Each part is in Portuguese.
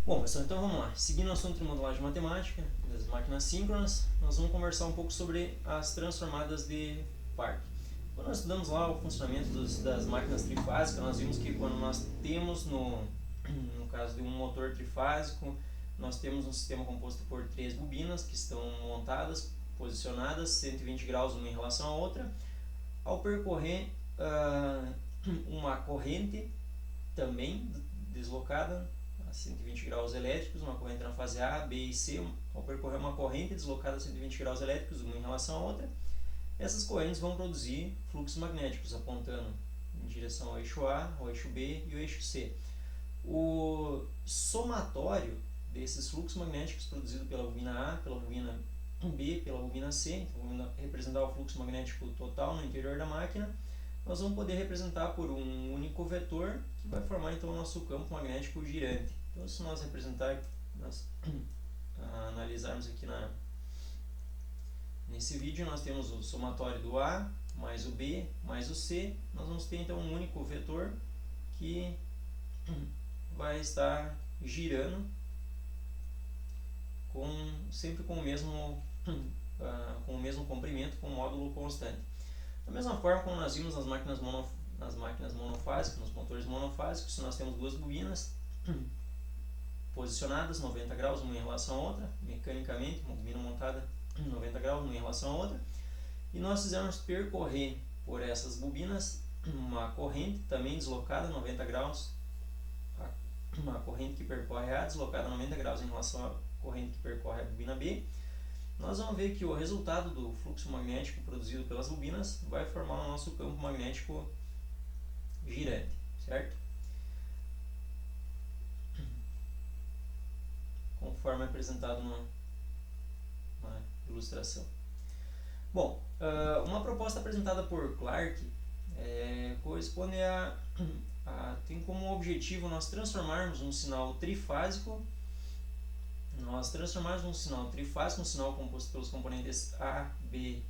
Bom, pessoal, então vamos lá. Seguindo o assunto de modelagem matemática das máquinas síncronas, nós vamos conversar um pouco sobre as transformadas de Clarke. Quando nós estudamos lá o funcionamento das máquinas trifásicas, nós vimos que quando nós temos, no caso de um motor trifásico, nós temos um sistema composto por 3 bobinas que estão montadas, posicionadas 120 graus uma em relação à outra. Ao percorrer uma corrente também deslocada a 120 graus elétricos, uma corrente na fase A, B e C, ao percorrer uma corrente deslocada a 120 graus elétricos, uma em relação à outra, essas correntes vão produzir fluxos magnéticos apontando em direção ao eixo A, ao eixo B e ao eixo C. O somatório desses fluxos magnéticos produzidos pela bobina A, pela bobina B, pela bobina C, então vamos representar o fluxo magnético total no interior da máquina, nós vamos poder representar por um único vetor que vai formar então o nosso campo magnético girante. Então, se nós analisarmos aqui nesse vídeo, nós temos o somatório do A mais o B mais o C. Nós vamos ter então um único vetor que vai estar girando sempre com o mesmo comprimento, com módulo constante. Da mesma forma como nós vimos nas máquinas monofásicas, nos motores monofásicos, se nós temos duas bobinas posicionadas 90 graus uma em relação à outra, mecanicamente, uma bobina montada 90 graus uma em relação à outra, e nós fizermos percorrer por essas bobinas uma corrente também deslocada 90 graus, uma corrente que percorre A deslocada 90 graus em relação à corrente que percorre a bobina B, nós vamos ver que o resultado do fluxo magnético produzido pelas bobinas vai formar o nosso campo magnético girante, certo? Conforme apresentado na ilustração. Bom, uma proposta apresentada por Clarke corresponde tem como objetivo nós transformarmos um sinal trifásico, um sinal composto pelos componentes A, B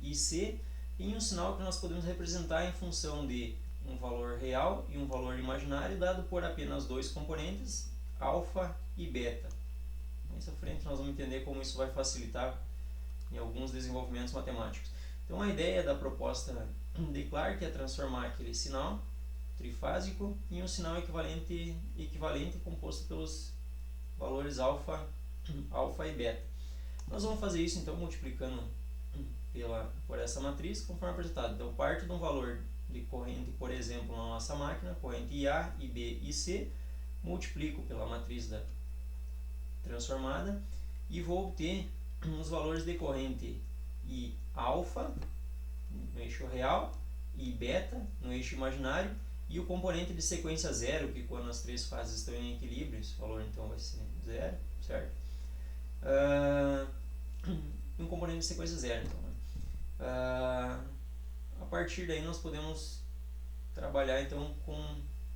e C, em um sinal que nós podemos representar em função de um valor real e um valor imaginário dado por apenas dois componentes, alfa e beta. Mais à frente nós vamos entender como isso vai facilitar em alguns desenvolvimentos matemáticos. Então a ideia da proposta de Clarke é transformar aquele sinal trifásico em um sinal equivalente composto pelos valores alfa e beta. Nós vamos fazer isso então multiplicando por essa matriz conforme apresentado. Então parte de um valor de corrente, por exemplo, na nossa máquina, corrente IA, IB e C, multiplico pela matriz da transformada e vou obter os valores de corrente I alfa no eixo real, I beta no eixo imaginário e o componente de sequência zero, que quando as três fases estão em equilíbrio, esse valor então vai ser zero, certo? Um componente de sequência zero, então. A partir daí nós podemos trabalhar então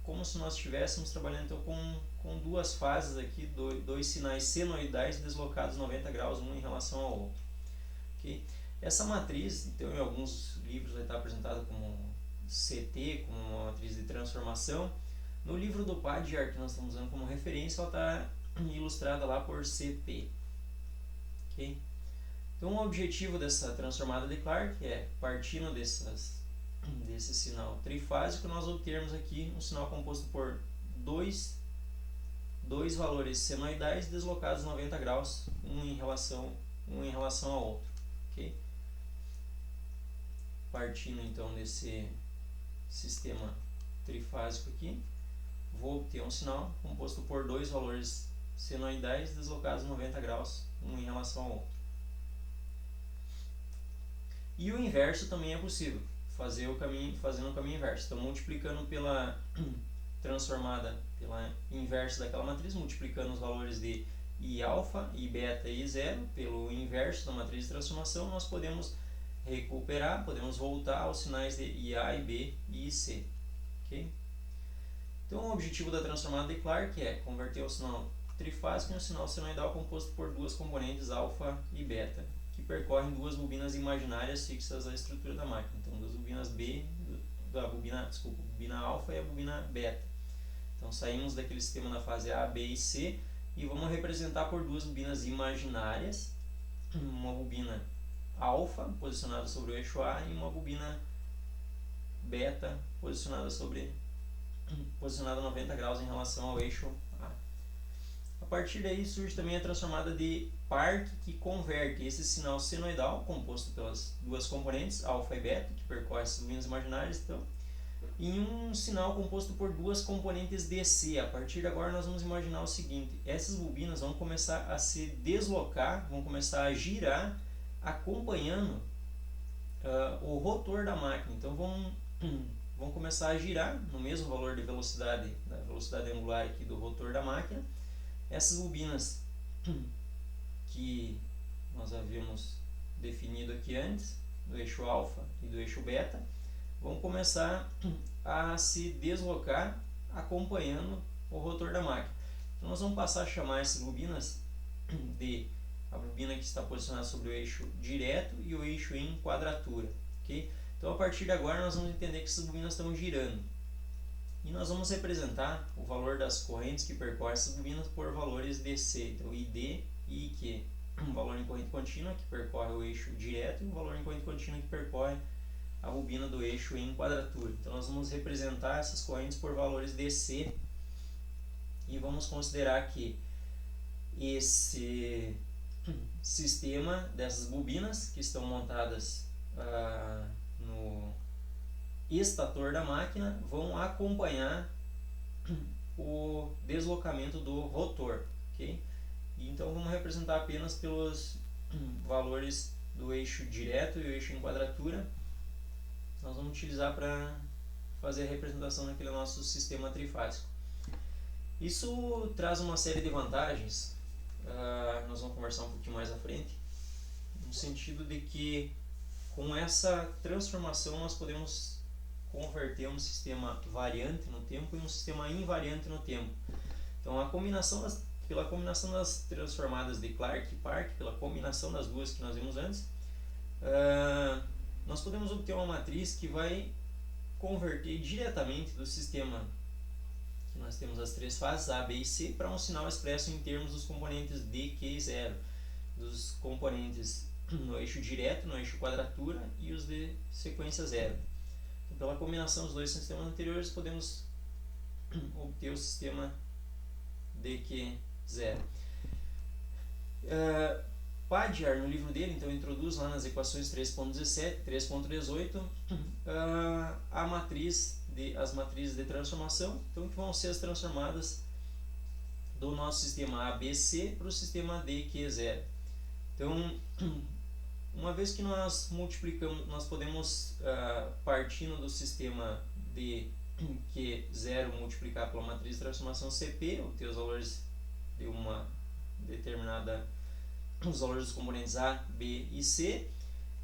como se nós estivéssemos trabalhando então com duas fases aqui, dois sinais senoidais deslocados 90 graus um em relação ao outro. Okay? Essa matriz, então, em alguns livros vai estar apresentada como CT, como uma matriz de transformação. No livro do Padjar, que nós estamos usando como referência, ela está ilustrada lá por CP. Okay? Então, o objetivo dessa transformada de Clarke é, partindo desse sinal trifásico, nós obtermos aqui um sinal composto por dois valores senoidais deslocados 90 graus, um em relação ao outro. Okay? Partindo então desse sistema trifásico aqui, vou obter um sinal composto por dois valores senoidais deslocados 90 graus, um em relação ao outro. E o inverso também é possível, fazendo o caminho inverso. Então, multiplicando pela transformada pela inverso daquela matriz, multiplicando os valores de I alfa, I beta e I zero pelo inverso da matriz de transformação, nós podemos podemos voltar aos sinais de IA, IB e IC. Okay? Então, o objetivo da transformada de Clarke é converter o sinal trifásico em um sinal senoidal composto por duas componentes alfa e beta, que percorrem duas bobinas imaginárias fixas à estrutura da máquina. Então, duas bobinas bobina alfa e a bobina beta. Então saímos daquele sistema na fase A, B e C e vamos representar por duas bobinas imaginárias, uma bobina alfa posicionada sobre o eixo A e uma bobina beta posicionada 90 graus em relação ao eixo A. A partir daí surge também a transformada de Park, que converte esse sinal senoidal, composto pelas duas componentes, alfa e beta, que percorre essas bobinas imaginárias, então, em um sinal composto por duas componentes DC. A partir de agora nós vamos imaginar o seguinte: essas bobinas vão começar a se deslocar, vão começar a girar, acompanhando o rotor da máquina. Então vão começar a girar no mesmo valor de velocidade, da velocidade angular aqui do rotor da máquina. Essas bobinas que nós havíamos definido aqui antes, do eixo alfa e do eixo beta, vão começar a se deslocar acompanhando o rotor da máquina. Então nós vamos passar a chamar essas bobinas de a bobina que está posicionada sobre o eixo direto e o eixo em quadratura, ok? Então a partir de agora nós vamos entender que essas bobinas estão girando. E nós vamos representar o valor das correntes que percorrem essas bobinas por valores DC. Então ID e IQ. Um valor em corrente contínua que percorre o eixo direto e um valor em corrente contínua que percorre a bobina do eixo em quadratura. Então nós vamos representar essas correntes por valores DC e vamos considerar que esse sistema dessas bobinas que estão montadas no estator da máquina vão acompanhar o deslocamento do rotor, ok? Então vamos representar apenas pelos valores do eixo direto e o eixo em quadratura. Nós vamos utilizar para fazer a representação daquele nosso sistema trifásico. Isso traz uma série de vantagens, nós vamos conversar um pouquinho mais à frente, no sentido de que com essa transformação nós podemos converter um sistema variante no tempo em um sistema invariante no tempo. Então pela combinação das transformadas de Clark e Park, pela combinação das duas que nós vimos antes, nós podemos obter uma matriz que vai converter diretamente do sistema que nós temos as três fases A, B e C para um sinal expresso em termos dos componentes D, Q e 0, dos componentes no eixo direto, no eixo quadratura e os de sequência 0. Então, pela combinação dos dois sistemas anteriores podemos obter o sistema DQ0. Padjar, no livro dele, então, introduz lá nas equações 3.17 e 3.18 as matrizes de transformação, então, que vão ser as transformadas do nosso sistema ABC para o sistema DQ0. Então, uma vez que nós multiplicamos, nós podemos, partindo do sistema DQ0, multiplicar pela matriz de transformação CP, obter os valores de uma determinada, os valores dos componentes A, B e C.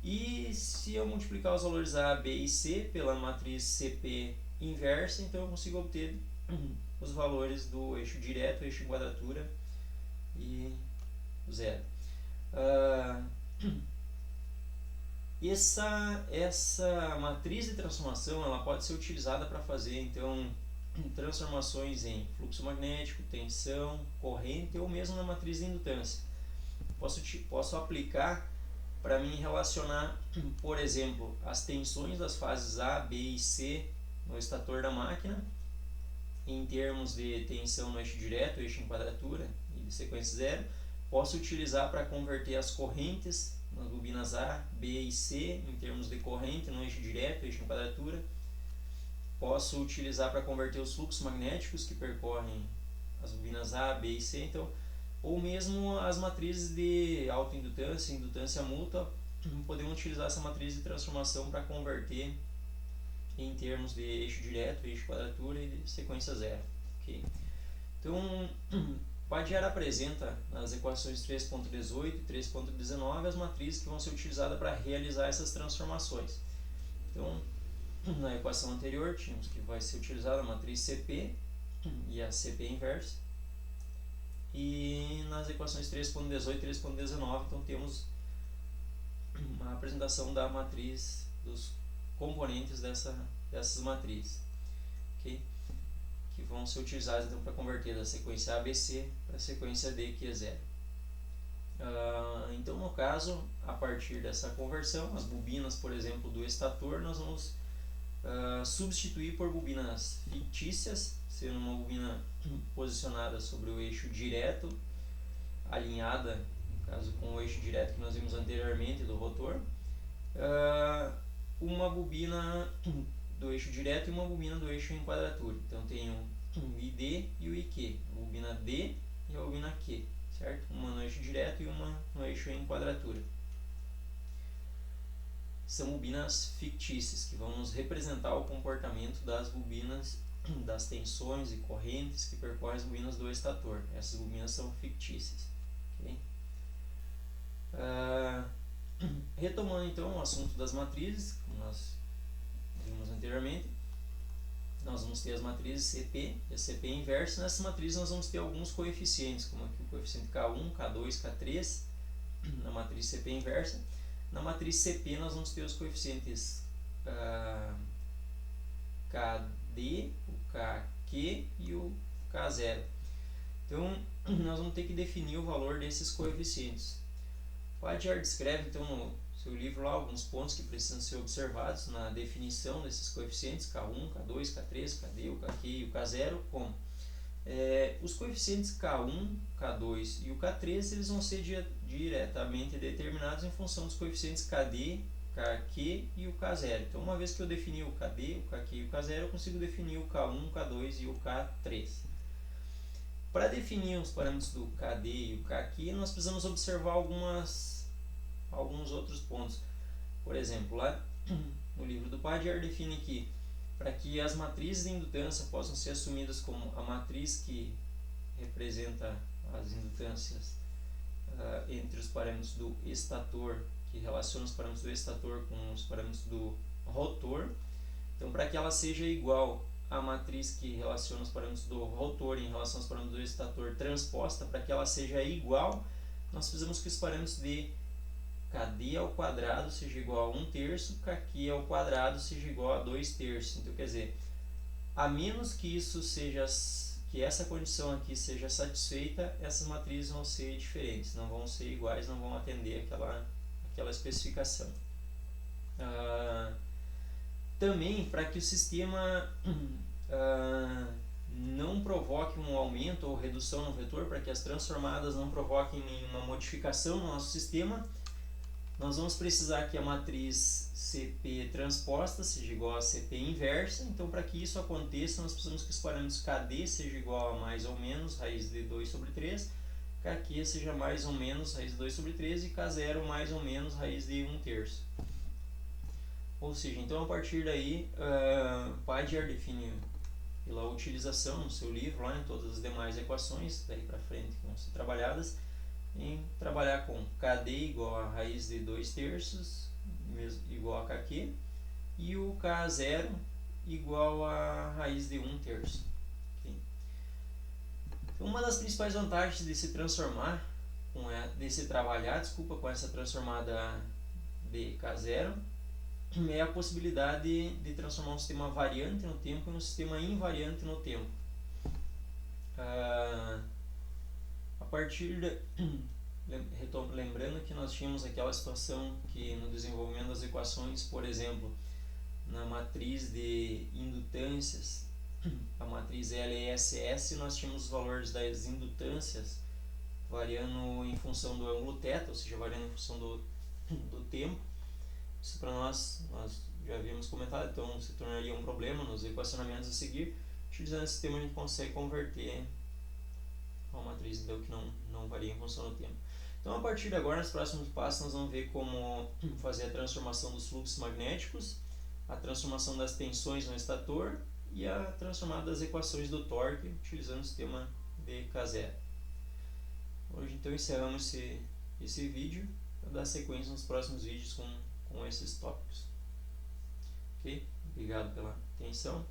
E se eu multiplicar os valores A, B e C pela matriz CP inversa, então eu consigo obter os valores do eixo direto, eixo em quadratura e 0. Essa matriz de transformação ela pode ser utilizada para fazer então transformações em fluxo magnético, tensão, corrente ou mesmo na matriz de indutância. Posso aplicar para mim relacionar, por exemplo, as tensões das fases A, B e C no estator da máquina em termos de tensão no eixo direto, eixo em quadratura e de sequência 0. Posso utilizar para converter as correntes nas bobinas A, B e C em termos de corrente no eixo direto, eixo em quadratura. Posso utilizar para converter os fluxos magnéticos que percorrem as bobinas A, B e C, então, ou mesmo as matrizes de autoindutância e indutância mútua. Podemos utilizar essa matriz de transformação para converter em termos de eixo direto, eixo quadratura e de sequência 0. Okay? Então, Padjar apresenta nas equações 3.18 e 3.19 as matrizes que vão ser utilizadas para realizar essas transformações. Então, na equação anterior, tínhamos que vai ser utilizada a matriz CP e a CP inversa. E nas equações 3.18 e 3.19, então temos uma apresentação da matriz, dos componentes dessas matrizes. Okay? que vão ser utilizadas então, para converter da sequência ABC para a sequência D, que é 0. Então, no caso, a partir dessa conversão, as bobinas, por exemplo, do estator, nós vamos substituir por bobinas fictícias, sendo uma bobina posicionada sobre o eixo direto, alinhada, no caso, com o eixo direto que nós vimos anteriormente do rotor, uma bobina do eixo direto e uma bobina do eixo em quadratura. Então, tem o ID e o IQ, a bobina D e a bobina Q, certo? Uma no eixo direto e uma no eixo em quadratura. São bobinas fictícias que vão nos representar o comportamento das bobinas, das tensões e correntes que percorrem as bobinas do estator. Essas bobinas são fictícias. Okay? Retomando então o assunto das matrizes, como nós vimos anteriormente, nós vamos ter as matrizes CP e a CP inversa. Nessas matrizes nós vamos ter alguns coeficientes, como aqui o coeficiente K1, K2, K3, na matriz CP inversa. Na matriz CP nós vamos ter os coeficientes KD, o KQ e o K0. Então, nós vamos ter que definir o valor desses coeficientes. O Padgett descreve então no seu livro lá alguns pontos que precisam ser observados na definição desses coeficientes K1, K2, K3, KD, o KQ e o K0, como os coeficientes K1, K2 e o K3 eles vão ser diretamente determinados em função dos coeficientes KD, KQ e o K0. Então, uma vez que eu defini o KD, o KQ e o K0, eu consigo definir o K1, o K2 e o K3. Para definir os parâmetros do KD e o KQ, nós precisamos observar alguns outros pontos. Por exemplo, lá no livro do Padgett define que para que as matrizes de indutância possam ser assumidas como a matriz que representa as indutâncias entre os parâmetros do estator, que relaciona os parâmetros do estator com os parâmetros do rotor. Então, para que ela seja igual à matriz que relaciona os parâmetros do rotor em relação aos parâmetros do estator transposta, para que ela seja igual, nós precisamos que os parâmetros de KD ao quadrado seja igual a 1/3, KQ ao quadrado seja igual a 2/3. Então, quer dizer, a menos que que essa condição aqui seja satisfeita, essas matrizes vão ser diferentes, não vão ser iguais, não vão atender aquela especificação. Também, para que o sistema não provoque um aumento ou redução no vetor, para que as transformadas não provoquem nenhuma modificação no nosso sistema, nós vamos precisar que a matriz CP transposta seja igual a CP inversa. Então, para que isso aconteça, nós precisamos que os parâmetros KD seja igual a mais ou menos raiz de 2 sobre 3, KQ seja mais ou menos raiz de 2 sobre 3 e K0 mais ou menos raiz de 1/3. Ou seja, então a partir daí, Padgett define pela utilização no seu livro, lá em todas as demais equações, daí para frente que vão ser trabalhadas, em trabalhar com KD igual a raiz de 2/3 igual a KQ e o K0 igual a raiz de 1/3. Okay? Então, uma das principais vantagens de se transformar, com essa transformada de K0 é a possibilidade de transformar um sistema variante no tempo em um sistema invariante no tempo. Lembrando que nós tínhamos aquela situação que no desenvolvimento das equações, por exemplo, na matriz de indutâncias, a matriz LSS, nós tínhamos os valores das indutâncias variando em função do ângulo θ, ou seja, variando em função do tempo. Isso para nós já havíamos comentado, então se tornaria um problema nos equacionamentos a seguir. Utilizando esse sistema a gente consegue converter uma matriz então, que não varia em função do tempo. Então, a partir de agora, nos próximos passos, nós vamos ver como fazer a transformação dos fluxos magnéticos, a transformação das tensões no estator e a transformada das equações do torque, utilizando o sistema de K0. Hoje, então, encerramos esse vídeo para dar sequência nos próximos vídeos com esses tópicos. Ok? Obrigado pela atenção.